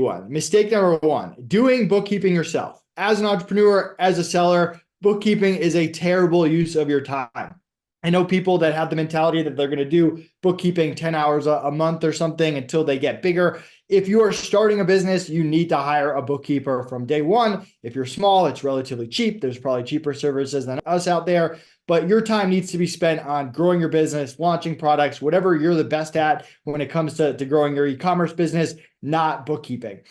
one. Mistake number one, doing bookkeeping yourself. As an entrepreneur, as a seller, bookkeeping is a terrible use of your time. I know people that have the mentality that they're going to do bookkeeping 10 hours a month or something until they get bigger. If you are starting a business, you need to hire a bookkeeper from day one. If you're small, it's relatively cheap. There's probably cheaper services than us out there, but your time needs to be spent on growing your business, launching products, whatever you're the best at when it comes to growing your e-commerce business, not bookkeeping.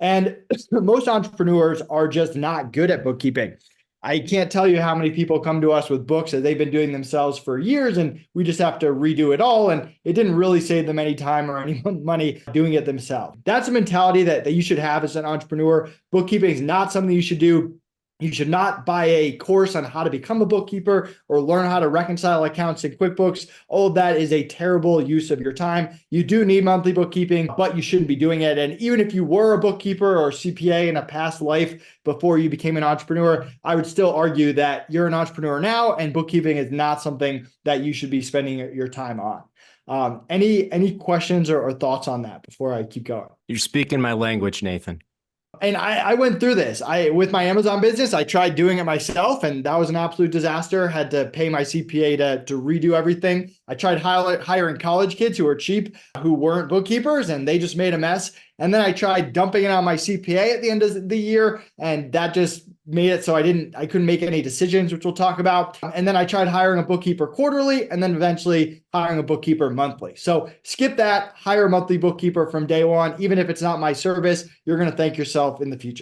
And most entrepreneurs are just not good at bookkeeping. I can't tell you how many people come to us with books that they've been doing themselves for years, and we just have to redo it all. And it didn't really save them any time or any money doing it themselves. That's a mentality that you should have as an entrepreneur. Bookkeeping is not something you should do. You should not buy a course on how to become a bookkeeper or learn how to reconcile accounts in QuickBooks. All of that is a terrible use of your time. You do need monthly bookkeeping, but you shouldn't be doing it. And even if you were a bookkeeper or CPA in a past life before you became an entrepreneur, I would still argue that you're an entrepreneur now, and bookkeeping is not something that you should be spending your time on. Any questions or thoughts on that before I keep going? You're speaking my language, Nathan. And I went through this. With my Amazon business, I tried doing it myself, and that was an absolute disaster. Had to pay my CPA to redo everything. I tried hiring college kids who were cheap, who weren't bookkeepers, and they just made a mess. And then I tried dumping it on my CPA at the end of the year, and that just made it so I couldn't make any decisions, which we'll talk about. And then I tried hiring a bookkeeper quarterly, and then eventually hiring a bookkeeper monthly. So skip that, hire a monthly bookkeeper from day one. Even if it's not my service, you're going to thank yourself in the future.